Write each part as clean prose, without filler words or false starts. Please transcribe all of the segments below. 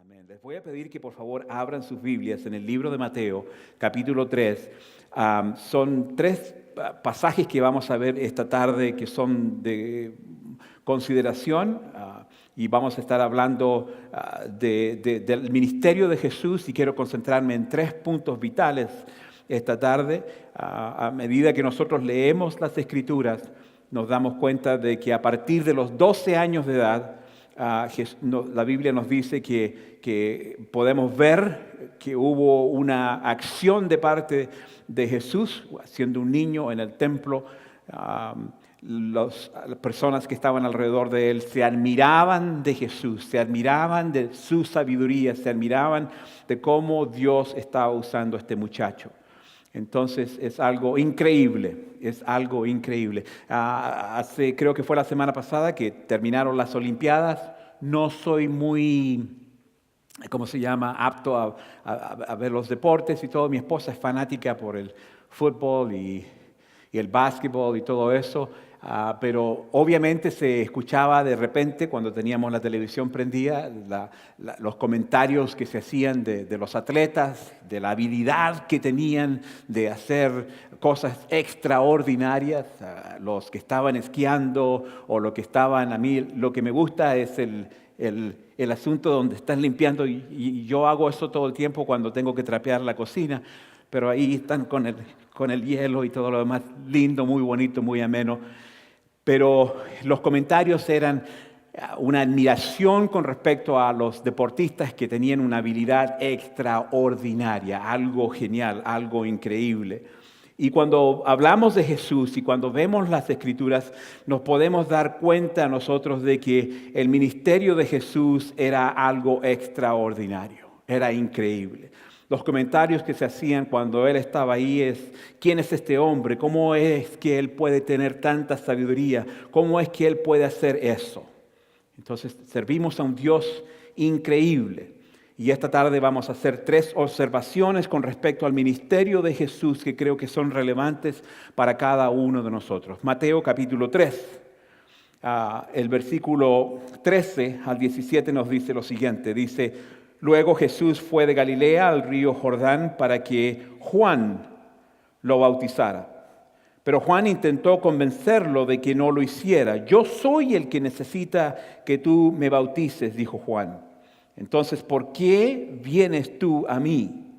Amén. Les voy a pedir que por favor abran sus Biblias en el libro de Mateo, capítulo 3. Son tres pasajes que vamos a ver esta tarde que son de consideración y vamos a estar hablando del ministerio de Jesús y quiero concentrarme en tres puntos vitales esta tarde. A medida que nosotros leemos las Escrituras, nos damos cuenta de que a partir de los 12 años de edad, la Biblia nos dice que podemos ver que hubo una acción de parte de Jesús, siendo un niño en el templo. Las personas que estaban alrededor de él se admiraban de Jesús, se admiraban de su sabiduría, se admiraban de cómo Dios estaba usando a este muchacho. Entonces es algo increíble, es algo increíble. Creo que fue la semana pasada que terminaron las Olimpiadas. No soy muy, ¿cómo se llama?, apto a ver los deportes y todo. Mi esposa es fanática por el fútbol y el básquetbol y todo eso. Pero obviamente se escuchaba de repente cuando teníamos la televisión prendida los comentarios que se hacían de los atletas, de la habilidad que tenían de hacer cosas extraordinarias, los que estaban esquiando o lo que estaban. A mí lo que me gusta es el asunto donde están limpiando y yo hago eso todo el tiempo cuando tengo que trapear la cocina, pero ahí están con el hielo y todo lo demás, lindo, muy bonito, muy ameno. Pero los comentarios eran una admiración con respecto a los deportistas que tenían una habilidad extraordinaria, algo genial, algo increíble. Y cuando hablamos de Jesús y cuando vemos las Escrituras, nos podemos dar cuenta nosotros de que el ministerio de Jesús era algo extraordinario, era increíble. Los comentarios que se hacían cuando él estaba ahí es: ¿quién es este hombre? ¿Cómo es que él puede tener tanta sabiduría? ¿Cómo es que él puede hacer eso? Entonces, servimos a un Dios increíble. Y esta tarde vamos a hacer tres observaciones con respecto al ministerio de Jesús que creo que son relevantes para cada uno de nosotros. Mateo capítulo 3, el versículo 13 al 17 nos dice lo siguiente. Dice: luego Jesús fue de Galilea al río Jordán para que Juan lo bautizara. Pero Juan intentó convencerlo de que no lo hiciera. Yo soy el que necesita que tú me bautices, dijo Juan. Entonces, ¿por qué vienes tú a mí?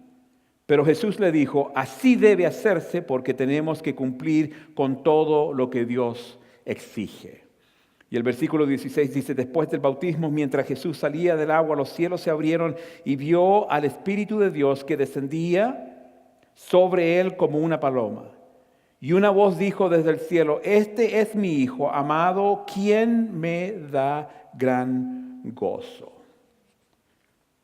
Pero Jesús le dijo: así debe hacerse porque tenemos que cumplir con todo lo que Dios exige. Y el versículo 16 dice: después del bautismo, mientras Jesús salía del agua, los cielos se abrieron y vio al Espíritu de Dios que descendía sobre él como una paloma. Y una voz dijo desde el cielo: este es mi Hijo amado, quien me da gran gozo.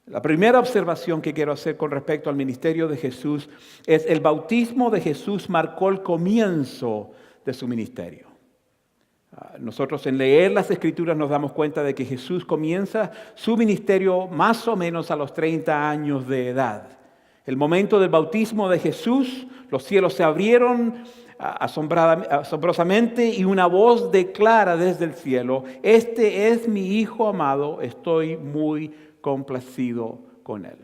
La primera observación que quiero hacer con respecto al ministerio de Jesús es: el bautismo de Jesús marcó el comienzo de su ministerio. Nosotros en leer las Escrituras nos damos cuenta de que Jesús comienza su ministerio más o menos a los 30 años de edad. El momento del bautismo de Jesús, los cielos se abrieron asombrosamente y una voz declara desde el cielo: este es mi Hijo amado, estoy muy complacido con él.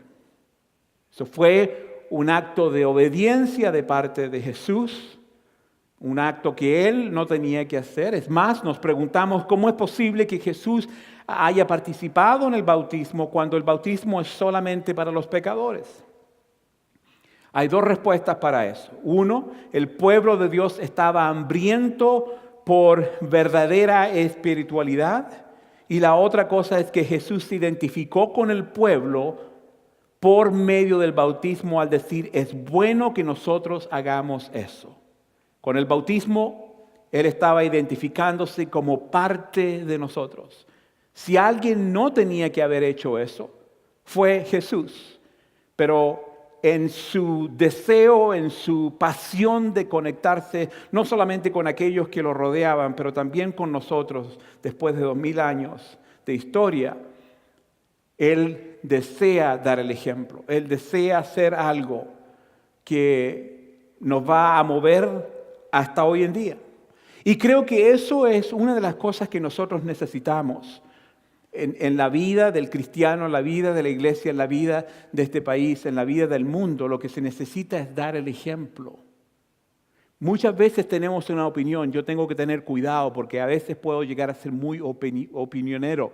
Eso fue un acto de obediencia de parte de Jesús. Un acto que él no tenía que hacer. Es más, nos preguntamos cómo es posible que Jesús haya participado en el bautismo cuando el bautismo es solamente para los pecadores. Hay dos respuestas para eso. Uno, el pueblo de Dios estaba hambriento por verdadera espiritualidad. Y la otra cosa es que Jesús se identificó con el pueblo por medio del bautismo al decir: es bueno que nosotros hagamos eso. Con el bautismo, él estaba identificándose como parte de nosotros. Si alguien no tenía que haber hecho eso, fue Jesús. Pero en su deseo, en su pasión de conectarse, no solamente con aquellos que lo rodeaban, pero también con nosotros, después de 2000 años de historia, él desea dar el ejemplo. Él desea hacer algo que nos va a mover hasta hoy en día. Y creo que eso es una de las cosas que nosotros necesitamos. en la vida del cristiano, en la vida de la iglesia, en la vida de este país, en la vida del mundo, lo que se necesita es dar el ejemplo. Muchas veces tenemos una opinión, yo tengo que tener cuidado porque a veces puedo llegar a ser muy opinionero.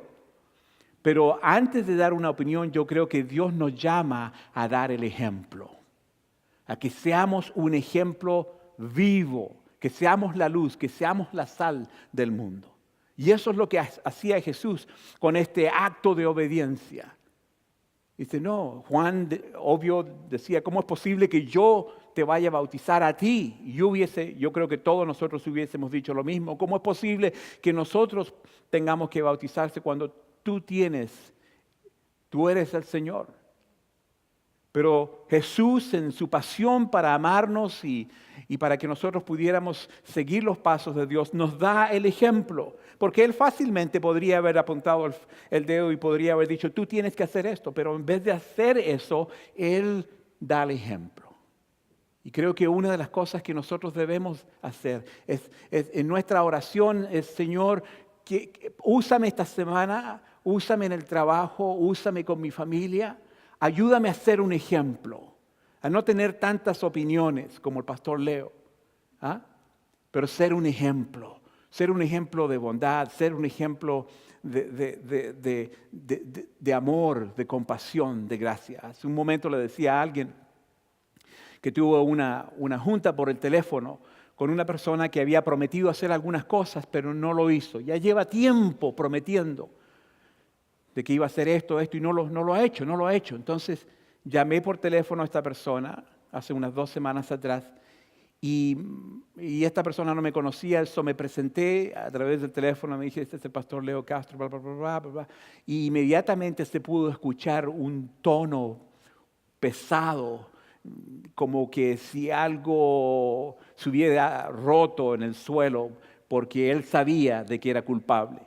Pero antes de dar una opinión, yo creo que Dios nos llama a dar el ejemplo, a que seamos un ejemplo vivo, que seamos la luz, que seamos la sal del mundo. Y eso es lo que hacía Jesús con este acto de obediencia. Dice, no, Juan, obvio, decía, ¿cómo es posible que yo te vaya a bautizar a ti? Y yo creo que todos nosotros hubiésemos dicho lo mismo. ¿Cómo es posible que nosotros tengamos que bautizarse cuando tú eres el Señor? Pero Jesús, en su pasión para amarnos y para que nosotros pudiéramos seguir los pasos de Dios, nos da el ejemplo. Porque Él fácilmente podría haber apuntado el dedo y podría haber dicho, tú tienes que hacer esto. Pero en vez de hacer eso, Él da el ejemplo. Y creo que una de las cosas que nosotros debemos hacer es en nuestra oración es, Señor, úsame esta semana, úsame en el trabajo, úsame con mi familia. Ayúdame a ser un ejemplo, a no tener tantas opiniones como el pastor Leo, pero ser un ejemplo de bondad, ser un ejemplo de amor, de compasión, de gracia. Hace un momento le decía a alguien que tuvo una junta por el teléfono con una persona que había prometido hacer algunas cosas, pero no lo hizo. Ya lleva tiempo prometiendo de que iba a hacer esto y no lo ha hecho. Entonces llamé por teléfono a esta persona hace unas 2 semanas atrás y esta persona no me conocía, eso me presenté a través del teléfono, me dije, este es el pastor Leo Castro, bla, bla, bla, bla, bla, bla. Y inmediatamente se pudo escuchar un tono pesado, como que si algo se hubiera roto en el suelo porque él sabía de que era culpable.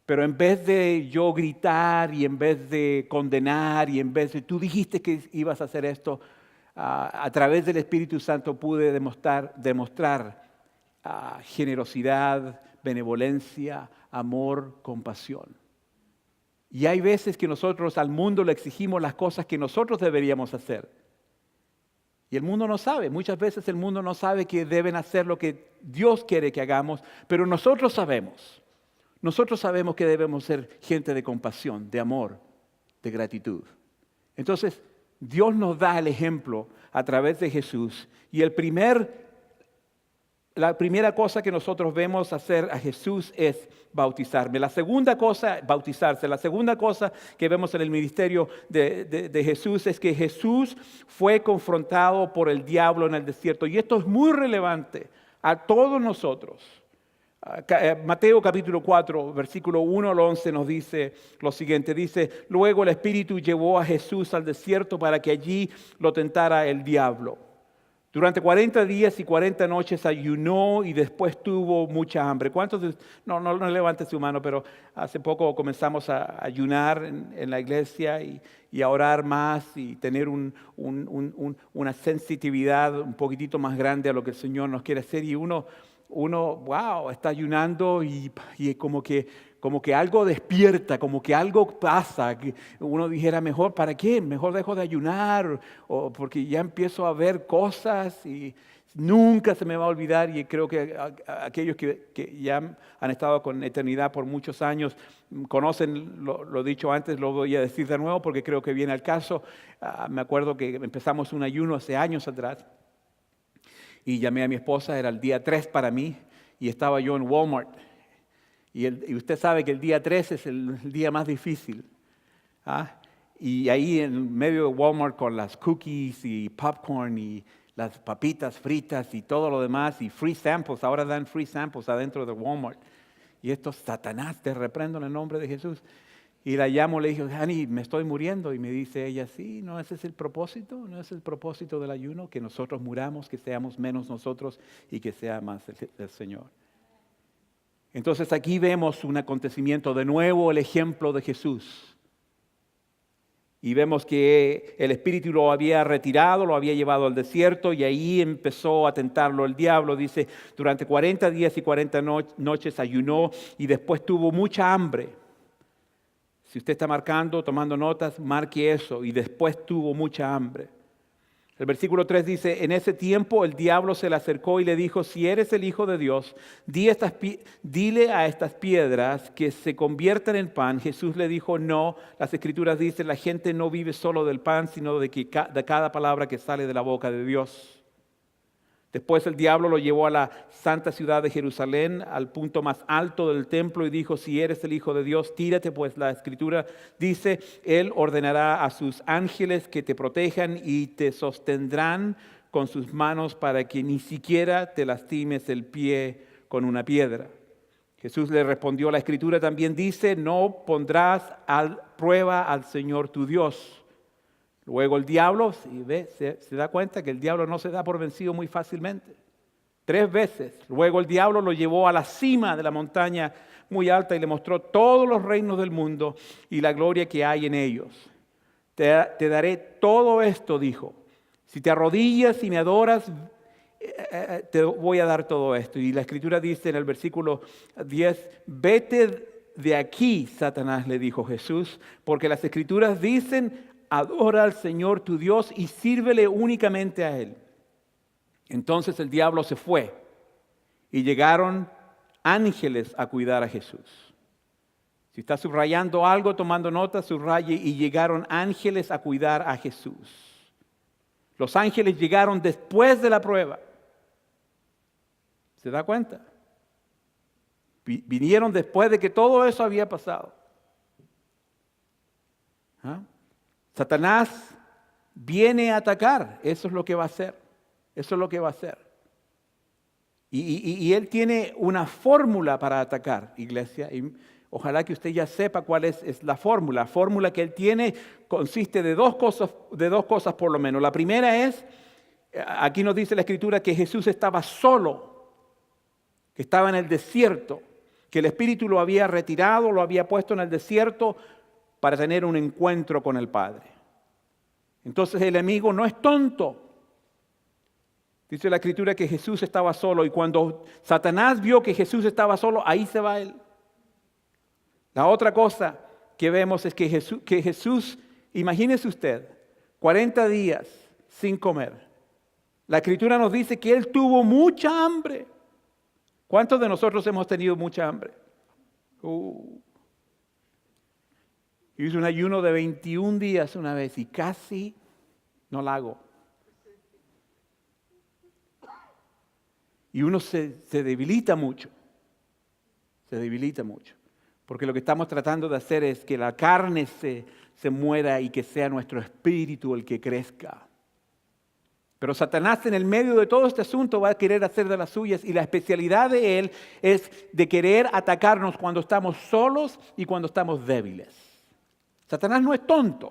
Pero en vez de yo gritar y en vez de condenar y en vez de tú dijiste que ibas a hacer esto, a través del Espíritu Santo pude demostrar generosidad, benevolencia, amor, compasión. Y hay veces que nosotros al mundo le exigimos las cosas que nosotros deberíamos hacer. Y el mundo no sabe, muchas veces el mundo no sabe que deben hacer lo que Dios quiere que hagamos, pero nosotros sabemos. Nosotros sabemos que debemos ser gente de compasión, de amor, de gratitud. Entonces, Dios nos da el ejemplo a través de Jesús. Y la primera cosa que nosotros vemos hacer a Jesús es bautizarse. La segunda cosa que vemos en el ministerio de Jesús es que Jesús fue confrontado por el diablo en el desierto. Y esto es muy relevante a todos nosotros. Mateo capítulo 4, versículo 1 al 11 nos dice lo siguiente. Dice, luego el Espíritu llevó a Jesús al desierto para que allí lo tentara el diablo. Durante 40 días y 40 noches ayunó y después tuvo mucha hambre. ¿Cuántos? No levante su mano, pero hace poco comenzamos a ayunar en la iglesia y a orar más y tener una sensitividad un poquitito más grande a lo que el Señor nos quiere hacer. Y uno está ayunando y como que algo despierta, como que algo pasa. Que uno dijera, mejor, ¿para qué? Mejor dejo de ayunar, o porque ya empiezo a ver cosas y nunca se me va a olvidar. Y creo que aquellos que ya han estado con eternidad por muchos años conocen lo dicho antes, lo voy a decir de nuevo porque creo que viene al caso. Me acuerdo que empezamos un ayuno hace años atrás. Y llamé a mi esposa, era el día 3 para mí, y estaba yo en Walmart. Y usted sabe que el día 3 es el día más difícil. Y ahí en medio de Walmart con las cookies y popcorn y las papitas fritas y todo lo demás, y free samples, ahora dan free samples adentro de Walmart. Y esto, Satanás, te reprendo en el nombre de Jesús. Y la llamo, le dije, Hani, me estoy muriendo. Y me dice ella, sí, ¿no ese es el propósito? ¿No es el propósito del ayuno? Que nosotros muramos, que seamos menos nosotros y que sea más el Señor. Entonces aquí vemos un acontecimiento, de nuevo el ejemplo de Jesús. Y vemos que el Espíritu lo había retirado, lo había llevado al desierto y ahí empezó a tentarlo el diablo. Dice, durante 40 días y 40 noches ayunó y después tuvo mucha hambre. Si usted está marcando, tomando notas, marque eso. Y después tuvo mucha hambre. El versículo 3 dice, en ese tiempo el diablo se le acercó y le dijo, si eres el Hijo de Dios, dile a estas piedras que se conviertan en pan. Jesús le dijo, no, las Escrituras dicen, la gente no vive solo del pan, sino de cada palabra que sale de la boca de Dios. Después el diablo lo llevó a la santa ciudad de Jerusalén, al punto más alto del templo, y dijo, si eres el Hijo de Dios, tírate, pues la Escritura dice, Él ordenará a sus ángeles que te protejan y te sostendrán con sus manos para que ni siquiera te lastimes el pie con una piedra. Jesús le respondió, la Escritura también dice, no pondrás a prueba al Señor tu Dios. Luego el diablo, se da cuenta que el diablo no se da por vencido muy fácilmente. 3 veces. Luego el diablo lo llevó a la cima de la montaña muy alta y le mostró todos los reinos del mundo y la gloria que hay en ellos. Te daré todo esto, dijo. Si te arrodillas y me adoras, te voy a dar todo esto. Y la Escritura dice en el versículo 10, vete de aquí, Satanás, le dijo Jesús, porque las Escrituras dicen, adora al Señor tu Dios y sírvele únicamente a Él. Entonces el diablo se fue y llegaron ángeles a cuidar a Jesús. Si está subrayando algo, tomando nota, subraye, y llegaron ángeles a cuidar a Jesús. Los ángeles llegaron después de la prueba. ¿Se da cuenta? Vinieron después de que todo eso había pasado. ¿Ah? Satanás viene a atacar, eso es lo que va a hacer, eso es lo que va a hacer. Y él tiene una fórmula para atacar, iglesia, y ojalá que usted ya sepa cuál es la fórmula. La fórmula que él tiene consiste de dos cosas por lo menos. La primera es, aquí nos dice la Escritura que Jesús estaba solo, que estaba en el desierto, que el Espíritu lo había retirado, lo había puesto en el desierto, para tener un encuentro con el Padre. Entonces el enemigo no es tonto. Dice la Escritura que Jesús estaba solo y cuando Satanás vio que Jesús estaba solo, ahí se va él. La otra cosa que vemos es que Jesús, imagínese usted, 40 días sin comer. La Escritura nos dice que Él tuvo mucha hambre. ¿Cuántos de nosotros hemos tenido mucha hambre? Hice un ayuno de 21 días una vez y casi no la hago. Y uno se debilita mucho. Se debilita mucho. Porque lo que estamos tratando de hacer es que la carne se muera y que sea nuestro espíritu el que crezca. Pero Satanás en el medio de todo este asunto va a querer hacer de las suyas y la especialidad de él es de querer atacarnos cuando estamos solos y cuando estamos débiles. Satanás no es tonto.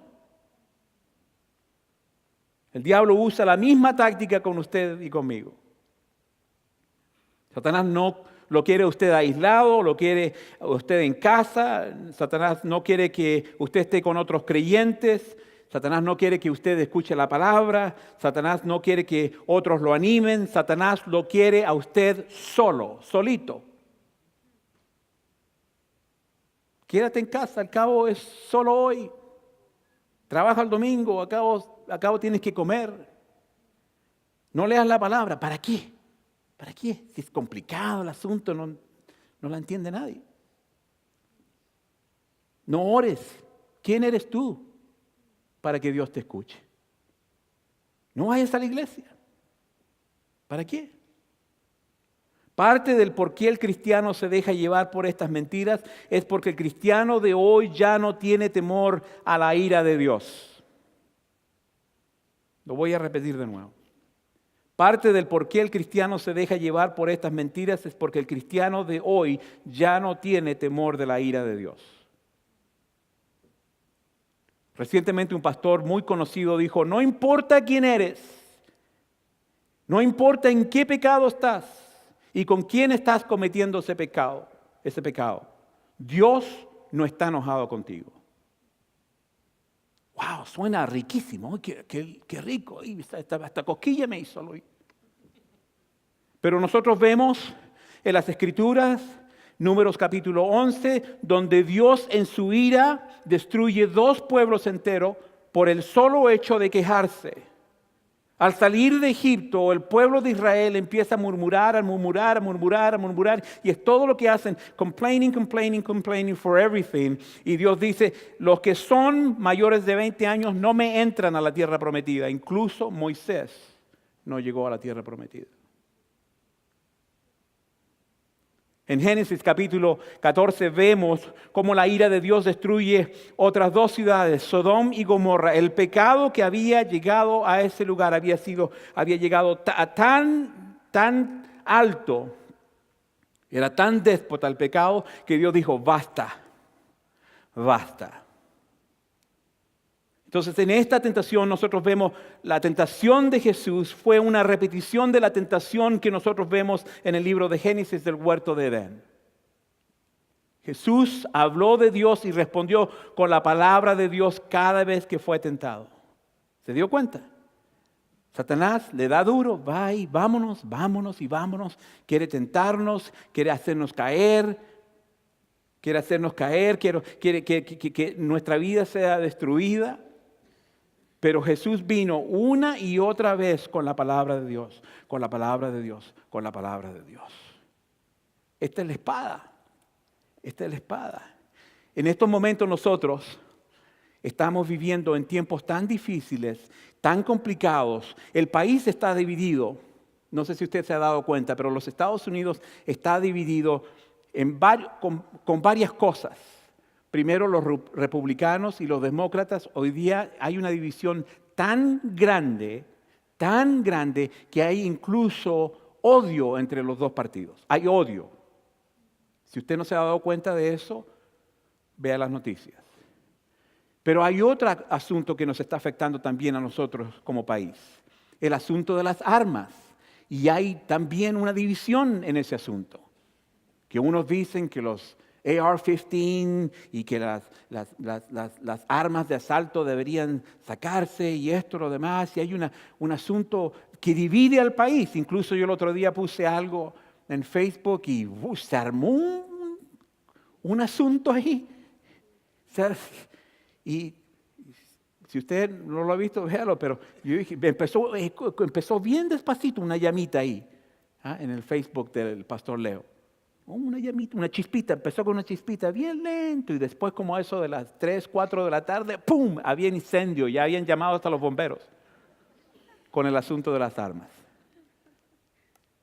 El diablo usa la misma táctica con usted y conmigo. Satanás no lo quiere usted aislado, lo quiere usted en casa. Satanás no quiere que usted esté con otros creyentes. Satanás no quiere que usted escuche la palabra. Satanás no quiere que otros lo animen. Satanás lo quiere a usted solo, solito. Quédate en casa, al cabo es solo hoy. Trabaja el domingo, al cabo tienes que comer. No leas la palabra, ¿para qué? ¿Para qué? Si es complicado el asunto, no la entiende nadie. No ores. ¿Quién eres tú para que Dios te escuche? No vayas a la iglesia. ¿Para qué? Parte del por qué el cristiano se deja llevar por estas mentiras es porque el cristiano de hoy ya no tiene temor a la ira de Dios. Lo voy a repetir de nuevo. Parte del por qué el cristiano se deja llevar por estas mentiras es porque el cristiano de hoy ya no tiene temor de la ira de Dios. Recientemente un pastor muy conocido dijo, no importa quién eres, no importa en qué pecado estás, ¿y con quién estás cometiendo ese pecado? Dios no está enojado contigo. ¡Wow! Suena riquísimo. ¡Qué rico! Hasta cosquilla me hizo hoy. Pero nosotros vemos en las Escrituras, Números capítulo 11, donde Dios en su ira destruye 2 pueblos enteros por el solo hecho de quejarse. Al salir de Egipto, el pueblo de Israel empieza a murmurar, y es todo lo que hacen, complaining for everything. Y Dios dice, los que son mayores de 20 años no me entran a la tierra prometida. Incluso Moisés no llegó a la tierra prometida. En Génesis capítulo 14 vemos cómo la ira de Dios destruye otras 2 ciudades, Sodom y Gomorra. El pecado que había llegado a ese lugar había llegado tan alto, era tan déspota el pecado que Dios dijo, basta. Entonces, en esta tentación nosotros vemos la tentación de Jesús fue una repetición de la tentación que nosotros vemos en el libro de Génesis del huerto de Edén. Jesús habló de Dios y respondió con la palabra de Dios cada vez que fue tentado. ¿Se dio cuenta? Satanás le da duro, va y vámonos. Quiere tentarnos, quiere hacernos caer, quiere que nuestra vida sea destruida. Pero Jesús vino una y otra vez con la palabra de Dios, con la palabra de Dios. Esta es la espada. En estos momentos nosotros estamos viviendo en tiempos tan difíciles, tan complicados. El país está dividido. No sé si usted se ha dado cuenta, pero los Estados Unidos está dividido con varias cosas. Primero, los republicanos y los demócratas. Hoy día hay una división tan grande, que hay incluso odio entre los 2 partidos. Hay odio. Si usted no se ha dado cuenta de eso, vea las noticias. Pero hay otro asunto que nos está afectando también a nosotros como país. El asunto de las armas. Y hay también una división en ese asunto. Que unos dicen que los AR-15 y que las armas de asalto deberían sacarse y esto, lo demás. Y hay un asunto que divide al país. Incluso yo el otro día puse algo en Facebook y se armó un asunto ahí. Y si usted no lo ha visto, véalo. Pero yo dije, empezó bien despacito una llamita ahí, en el Facebook del pastor Leo. Una llamita, una chispita, empezó con una chispita bien lento y después como eso de las 3, 4 de la tarde, ¡pum!, había incendio, ya habían llamado hasta los bomberos con el asunto de las armas.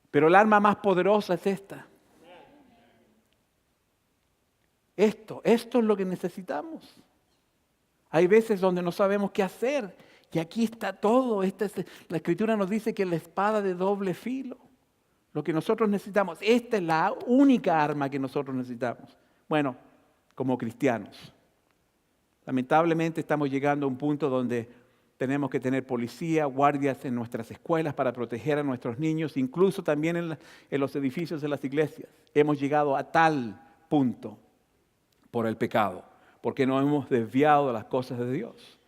Pero el arma más poderosa es esta. Esto es lo que necesitamos. Hay veces donde no sabemos qué hacer y aquí está todo. La Escritura nos dice que es la espada de doble filo. Lo que nosotros necesitamos, esta es la única arma que nosotros necesitamos. Bueno, como cristianos. Lamentablemente estamos llegando a un punto donde tenemos que tener policía, guardias en nuestras escuelas para proteger a nuestros niños, incluso también en los edificios de las iglesias. Hemos llegado a tal punto por el pecado, porque nos hemos desviado de las cosas de Dios.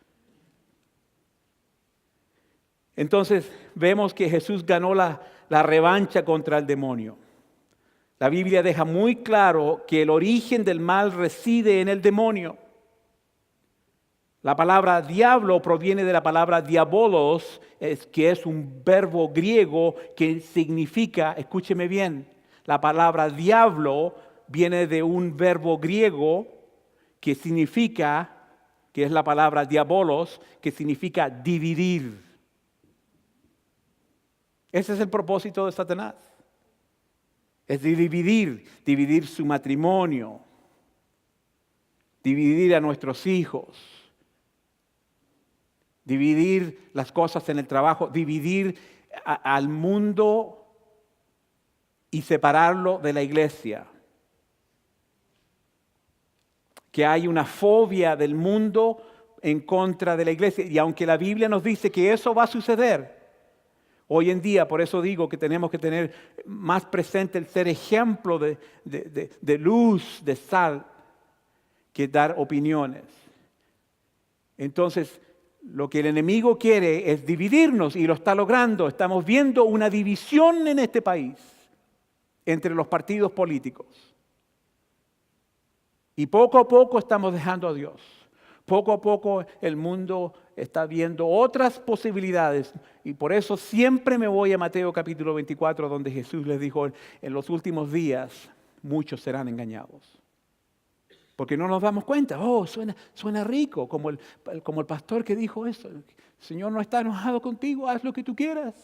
Entonces vemos que Jesús ganó la revancha contra el demonio. La Biblia deja muy claro que el origen del mal reside en el demonio. La palabra diablo proviene de la palabra diabolos, que es un verbo griego que significa, escúcheme bien, la palabra diablo viene de un verbo griego que significa, que es la palabra diabolos, que significa dividir. Ese es el propósito de Satanás. Es de dividir su matrimonio, dividir a nuestros hijos, dividir las cosas en el trabajo, dividir al mundo y separarlo de la iglesia. Que hay una fobia del mundo en contra de la iglesia. Y aunque la Biblia nos dice que eso va a suceder, hoy en día, por eso digo que tenemos que tener más presente el ser ejemplo de luz, de sal, que dar opiniones. Entonces, lo que el enemigo quiere es dividirnos y lo está logrando. Estamos viendo una división en este país entre los partidos políticos. Y poco a poco estamos dejando a Dios. Poco a poco el mundo está viendo otras posibilidades. Y por eso siempre me voy a Mateo capítulo 24, donde Jesús les dijo, en los últimos días muchos serán engañados. Porque no nos damos cuenta. Suena rico, como el pastor que dijo eso. El Señor no está enojado contigo, haz lo que tú quieras.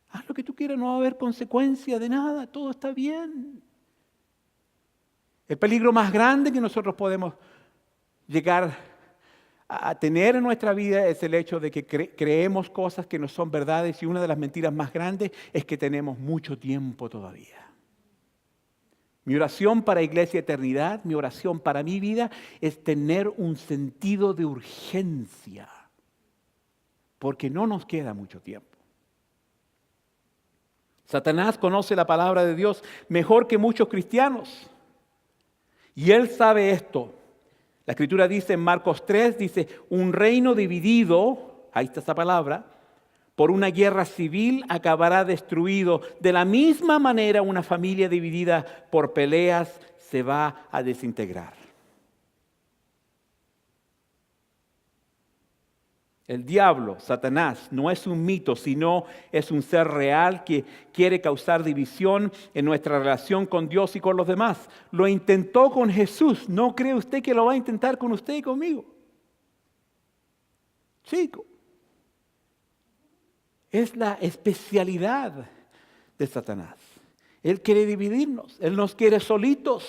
Haz lo que tú quieras, no va a haber consecuencia de nada, todo está bien. El peligro más grande que nosotros podemos llegar a tener en nuestra vida es el hecho de que creemos cosas que no son verdades, y una de las mentiras más grandes es que tenemos mucho tiempo todavía. Mi oración para Iglesia Eternidad, mi oración para mi vida es tener un sentido de urgencia, porque no nos queda mucho tiempo. Satanás conoce la palabra de Dios mejor que muchos cristianos. Y él sabe esto. La Escritura dice en Marcos 3, dice, un reino dividido, ahí está esa palabra, por una guerra civil acabará destruido. De la misma manera, una familia dividida por peleas se va a desintegrar. El diablo, Satanás, no es un mito, sino es un ser real que quiere causar división en nuestra relación con Dios y con los demás. Lo intentó con Jesús. ¿No cree usted que lo va a intentar con usted y conmigo? Chico. Es la especialidad de Satanás. Él quiere dividirnos. Él nos quiere solitos.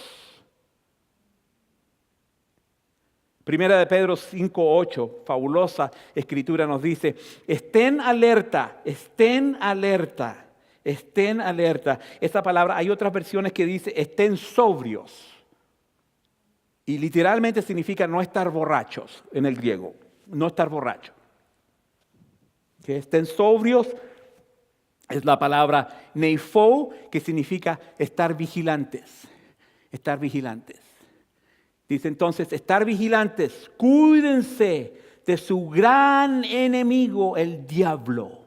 Primera de Pedro 5:8, fabulosa escritura, nos dice, estén alerta, estén alerta, estén alerta. Esta palabra, hay otras versiones que dice, estén sobrios. Y literalmente significa no estar borrachos en el griego, no estar borracho. Que estén sobrios es la palabra neifo, que significa estar vigilantes, estar vigilantes. Dice entonces, estar vigilantes, cuídense de su gran enemigo, el diablo,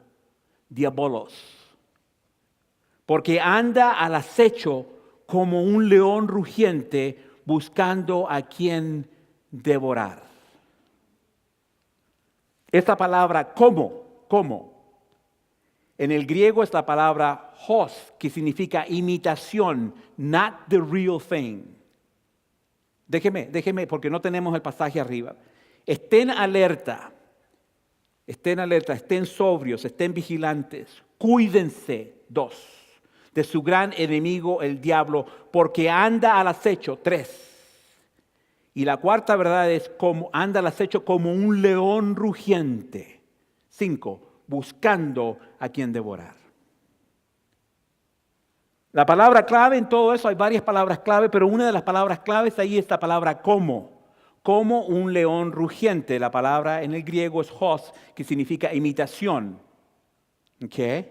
diabolos, porque anda al acecho como un león rugiente buscando a quien devorar. Esta palabra, ¿cómo? En el griego es la palabra hos, que significa imitación, not the real thing. Déjeme, porque no tenemos el pasaje arriba. Estén alerta, estén sobrios, estén vigilantes. Cuídense, 2, de su gran enemigo, el diablo, porque anda al acecho, 3. Y la cuarta verdad es, como anda al acecho como un león rugiente, 5, buscando a quien devorar. La palabra clave en todo eso, hay varias palabras clave, pero una de las palabras claves ahí es la palabra como un león rugiente. La palabra en el griego es hos, que significa imitación. ¿Okay?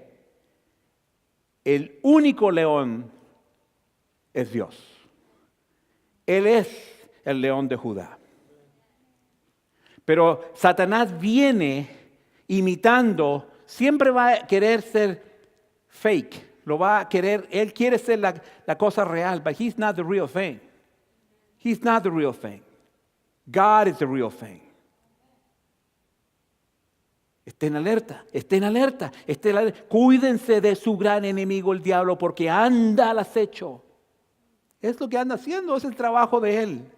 El único león es Dios. Él es el león de Judá. Pero Satanás viene imitando, siempre va a querer ser fake. Lo va a querer, él quiere ser la cosa real, but he's not the real thing. He's not the real thing. God is the real thing. Estén alerta. Cuídense de su gran enemigo, el diablo, porque anda al acecho. Es lo que anda haciendo, es el trabajo de él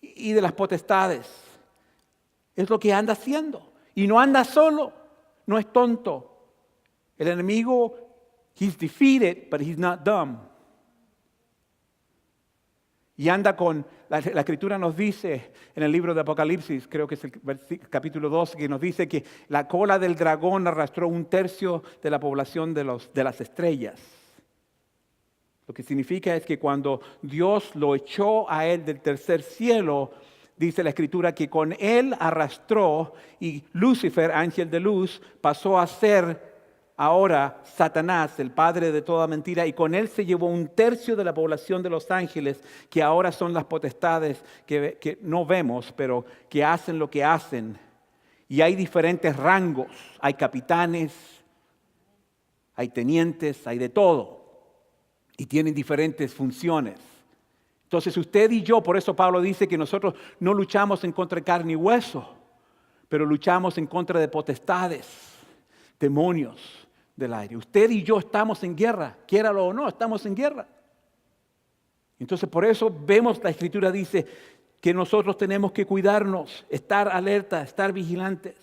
y de las potestades. Es lo que anda haciendo. Y no anda solo, no es tonto. El enemigo, he's defeated, but he's not dumb. Y anda con, la Escritura nos dice en el libro de Apocalipsis, creo que es el capítulo 2, que nos dice que la cola del dragón arrastró 1/3 de la población de las estrellas. Lo que significa es que cuando Dios lo echó a él del tercer cielo, dice la Escritura que con él arrastró, y Lucifer, ángel de luz, pasó a ser ahora Satanás, el padre de toda mentira, y con él se llevó 1/3 de la población de los ángeles, que ahora son las potestades que no vemos, pero que hacen lo que hacen. Y hay diferentes rangos, hay capitanes, hay tenientes, hay de todo. Y tienen diferentes funciones. Entonces usted y yo, por eso Pablo dice que nosotros no luchamos en contra de carne y hueso, pero luchamos en contra de potestades, demonios del aire. Usted y yo estamos en guerra, quiéralo o no, estamos en guerra. Entonces por eso vemos, la Escritura dice que nosotros tenemos que cuidarnos, estar alerta, estar vigilantes.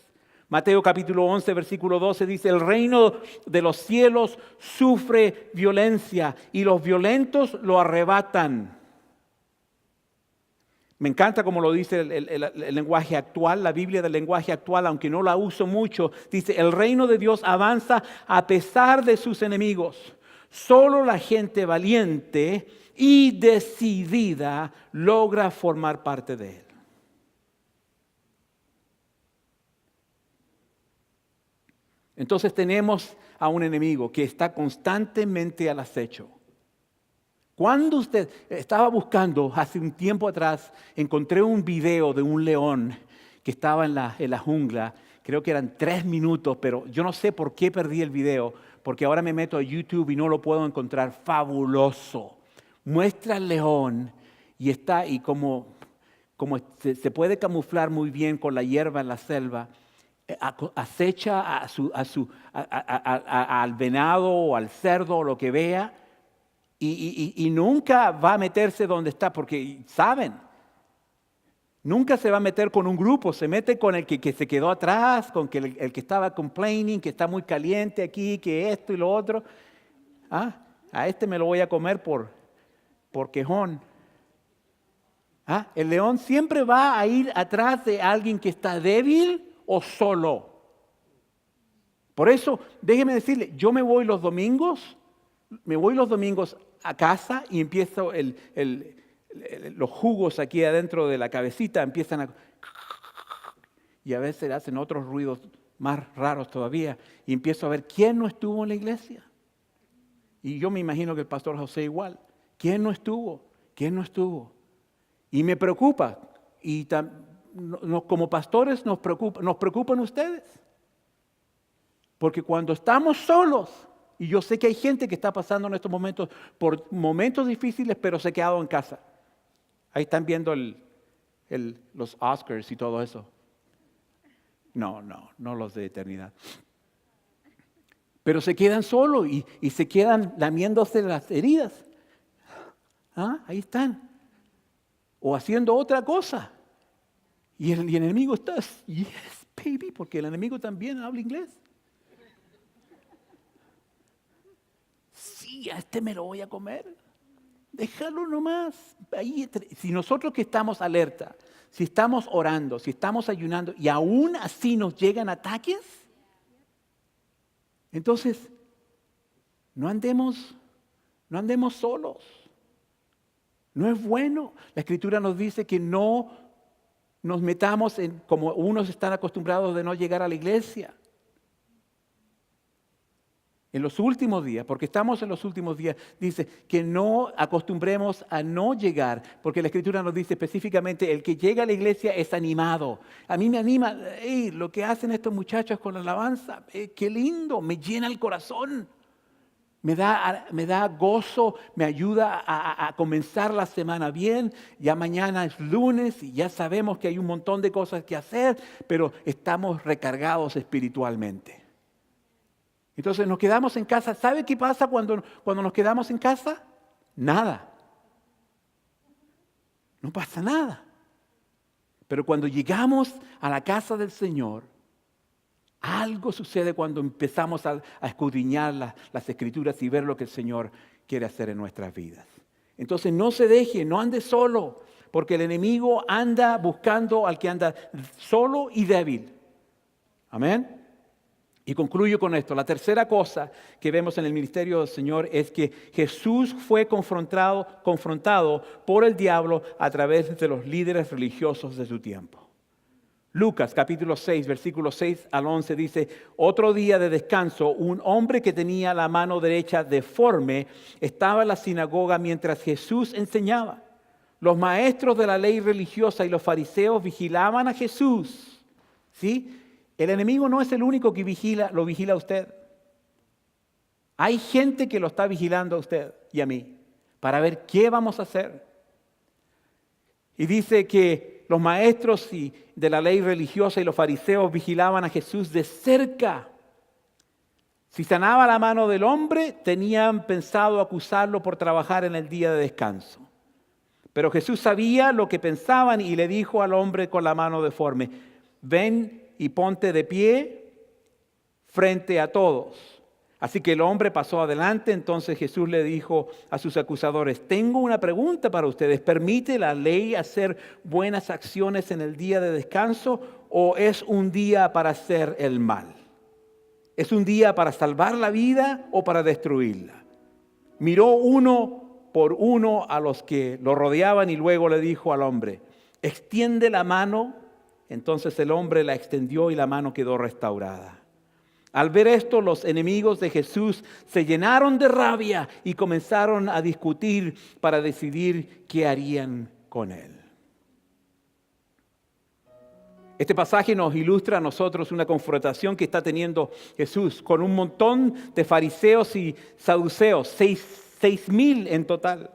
Mateo capítulo 11, versículo 12 dice, el reino de los cielos sufre violencia y los violentos lo arrebatan. Me encanta como lo dice el lenguaje actual, la Biblia del lenguaje actual, aunque no la uso mucho, dice, el reino de Dios avanza a pesar de sus enemigos. Solo la gente valiente y decidida logra formar parte de él. Entonces tenemos a un enemigo que está constantemente al acecho. Cuando usted estaba buscando, hace un tiempo atrás, encontré un video de un león que estaba en la jungla. Creo que eran 3 minutos, pero yo no sé por qué perdí el video, porque ahora me meto a YouTube y no lo puedo encontrar. Fabuloso. Muestra al león y está, y como se puede camuflar muy bien con la hierba en la selva, acecha al venado o al cerdo o lo que vea. Y nunca va a meterse donde está, porque saben, nunca se va a meter con un grupo, se mete con el que se quedó atrás, con el que estaba complaining, que está muy caliente aquí, que esto y lo otro. A este me lo voy a comer por quejón. El león siempre va a ir atrás de alguien que está débil o solo. Por eso, déjeme decirle, yo me voy los domingos a casa y empiezo los jugos aquí adentro de la cabecita empiezan a... Y a veces hacen otros ruidos más raros todavía. Y empiezo a ver quién no estuvo en la iglesia. Y yo me imagino que el pastor José igual. ¿Quién no estuvo? ¿Quién no estuvo? Y me preocupa. Y como pastores nos preocupan ustedes. Porque cuando estamos solos, y yo sé que hay gente que está pasando en estos momentos por momentos difíciles, pero se ha quedado en casa. Ahí están viendo los Oscars y todo eso. No los de eternidad. Pero se quedan solos y se quedan lamiéndose las heridas. Ahí están. O haciendo otra cosa. Y el enemigo está, yes, baby, porque el enemigo también habla inglés. Sí, a este me lo voy a comer. Déjalo nomás. Ahí, si nosotros que estamos alerta, si estamos orando, si estamos ayunando y aún así nos llegan ataques, entonces no andemos solos. No es bueno. La Escritura nos dice que no nos metamos en como unos están acostumbrados de no llegar a la iglesia. En los últimos días, porque estamos en los últimos días, dice que no acostumbremos a no llegar, porque la Escritura nos dice específicamente, el que llega a la iglesia es animado. A mí me anima, lo que hacen estos muchachos con la alabanza, qué lindo, me llena el corazón, me da gozo, me ayuda a comenzar la semana bien. Ya mañana es lunes y ya sabemos que hay un montón de cosas que hacer, pero estamos recargados espiritualmente. Entonces nos quedamos en casa. ¿Sabe qué pasa cuando nos quedamos en casa? Nada. No pasa nada. Pero cuando llegamos a la casa del Señor, algo sucede cuando empezamos a escudriñar las Escrituras y ver lo que el Señor quiere hacer en nuestras vidas. Entonces no se deje, no ande solo, porque el enemigo anda buscando al que anda solo y débil. Amén. Y concluyo con esto. La tercera cosa que vemos en el ministerio del Señor es que Jesús fue confrontado por el diablo a través de los líderes religiosos de su tiempo. Lucas capítulo 6, versículos 6 al 11 dice, otro día de descanso, un hombre que tenía la mano derecha deforme estaba en la sinagoga mientras Jesús enseñaba. Los maestros de la ley religiosa y los fariseos vigilaban a Jesús. ¿Sí? El enemigo no es el único que lo vigila a usted. Hay gente que lo está vigilando a usted y a mí para ver qué vamos a hacer. Y dice que los maestros de la ley religiosa y los fariseos vigilaban a Jesús de cerca. Si sanaba la mano del hombre, tenían pensado acusarlo por trabajar en el día de descanso. Pero Jesús sabía lo que pensaban y le dijo al hombre con la mano deforme: ven y ponte de pie frente a todos. Así que el hombre pasó adelante. Entonces Jesús le dijo a sus acusadores: tengo una pregunta para ustedes. ¿Permite la ley hacer buenas acciones en el día de descanso o es un día para hacer el mal? ¿Es un día para salvar la vida o para destruirla? Miró uno por uno a los que lo rodeaban y luego le dijo al hombre: extiende la mano. Entonces el hombre la extendió y la mano quedó restaurada. Al ver esto, los enemigos de Jesús se llenaron de rabia y comenzaron a discutir para decidir qué harían con él. Este pasaje nos ilustra a nosotros una confrontación que está teniendo Jesús con un montón de fariseos y saduceos, 6,000 en total,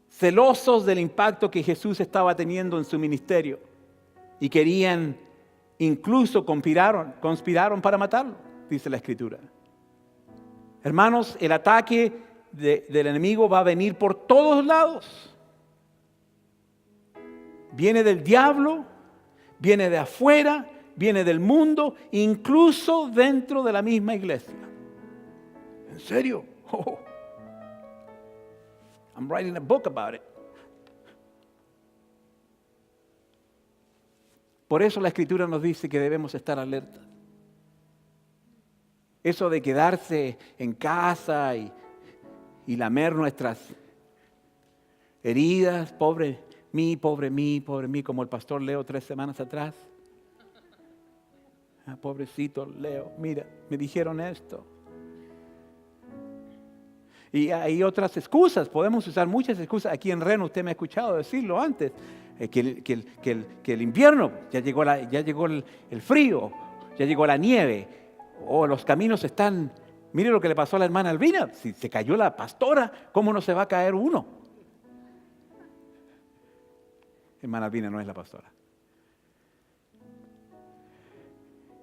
celosos del impacto que Jesús estaba teniendo en su ministerio y querían, incluso conspiraron para matarlo, dice la Escritura. Hermanos, el ataque del enemigo va a venir por todos lados. Viene del diablo, viene de afuera, viene del mundo, incluso dentro de la misma iglesia. ¿En serio? Oh. I'm writing a book about it. Por eso la Escritura nos dice que debemos estar alertas. Eso de quedarse en casa y lamer nuestras heridas, pobre mí, como el pastor Leo 3 semanas atrás. Pobrecito Leo, mira, me dijeron esto. Y hay otras excusas, podemos usar muchas excusas. Aquí en Reno usted me ha escuchado decirlo antes, que el invierno, ya llegó el frío, ya llegó la nieve, o los caminos están... Mire lo que le pasó a la hermana Albina, si se cayó la pastora, ¿cómo no se va a caer uno? Hermana Albina no es la pastora.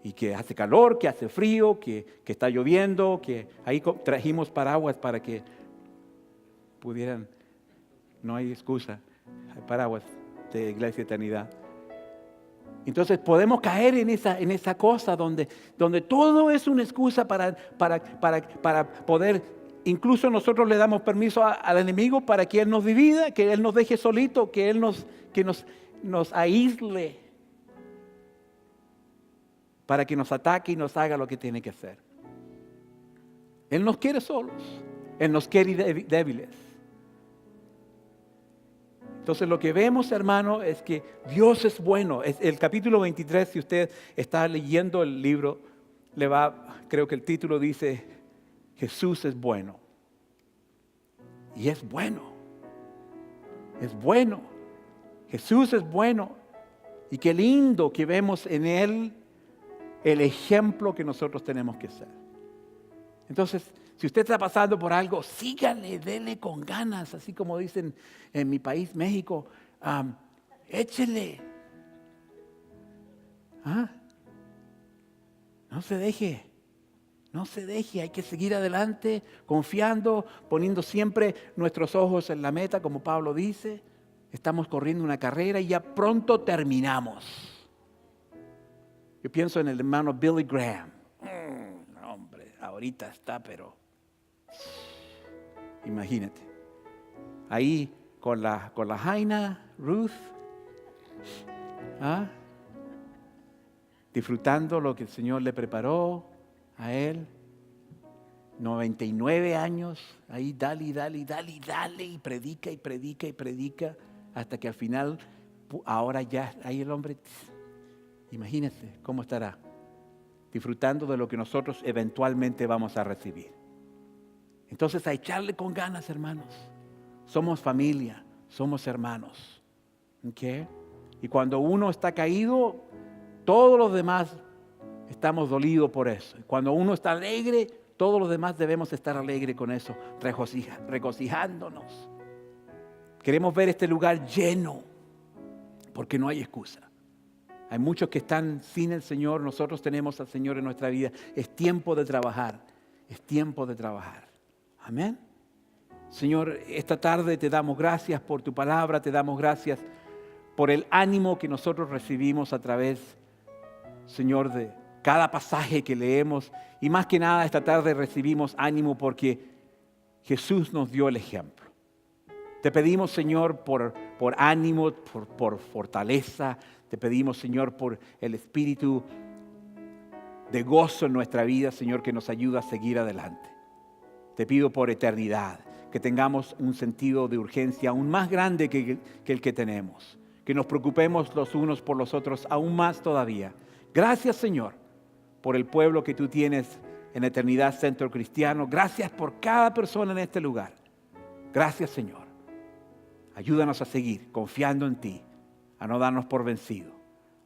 Y que hace calor, que hace frío, que está lloviendo, que ahí trajimos paraguas para que pudieran, no hay excusa, hay paraguas de Iglesia Eternidad. Entonces podemos caer en esa cosa donde todo es una excusa para poder, incluso nosotros le damos permiso al enemigo para que Él nos divida, que Él nos deje solito, que Él nos aísle, para que nos ataque y nos haga lo que tiene que hacer. Él nos quiere solos, Él nos quiere débiles. Entonces lo que vemos, hermano, es que Dios es bueno. El capítulo 23, si usted está leyendo el libro, creo que el título dice, Jesús es bueno. Y es bueno. Es bueno. Jesús es bueno. Y qué lindo que vemos en Él el ejemplo que nosotros tenemos que ser. Entonces, si usted está pasando por algo, sígale, dele con ganas, así como dicen en mi país, México, échele. No se deje, hay que seguir adelante, confiando, poniendo siempre nuestros ojos en la meta, como Pablo dice. Estamos corriendo una carrera y ya pronto terminamos. Yo pienso en el hermano Billy Graham. Hombre, ahorita está, pero imagínate. Ahí con la Jaina, Ruth, disfrutando lo que el Señor le preparó a él. 99 años, ahí dale, y predica, hasta que al final, ahora ya, ahí el hombre... Imagínense cómo estará disfrutando de lo que nosotros eventualmente vamos a recibir. Entonces a echarle con ganas, hermanos. Somos familia, somos hermanos. ¿Okay? Y cuando uno está caído, todos los demás estamos dolidos por eso. Y cuando uno está alegre, todos los demás debemos estar alegres con eso, regocijándonos. Queremos ver este lugar lleno. porque no hay excusa. Hay muchos que están sin el Señor, nosotros tenemos al Señor en nuestra vida. Es tiempo de trabajar, es tiempo de trabajar. Amén. Señor, esta tarde te damos gracias por tu palabra, te damos gracias por el ánimo que nosotros recibimos a través, Señor, de cada pasaje que leemos. Y más que nada esta tarde recibimos ánimo porque Jesús nos dio el ejemplo. Te pedimos, Señor, por ánimo, por fortaleza. Te pedimos, Señor, por el espíritu de gozo en nuestra vida, Señor, que nos ayuda a seguir adelante. Te pido por eternidad, que tengamos un sentido de urgencia aún más grande que el que tenemos. Que nos preocupemos los unos por los otros aún más todavía. Gracias, Señor, por el pueblo que tú tienes en Eternidad Centro Cristiano. Gracias por cada persona en este lugar. Gracias, Señor. Ayúdanos a seguir confiando en ti, a no darnos por vencido,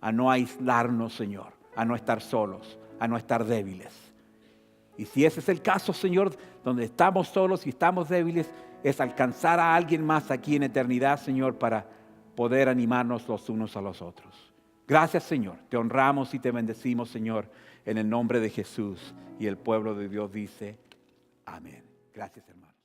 a no aislarnos, Señor, a no estar solos, a no estar débiles. Y si ese es el caso, Señor, donde estamos solos y estamos débiles, es alcanzar a alguien más aquí en eternidad, Señor, para poder animarnos los unos a los otros. Gracias, Señor. Te honramos y te bendecimos, Señor, en el nombre de Jesús. Y el pueblo de Dios dice, amén. Gracias, hermano.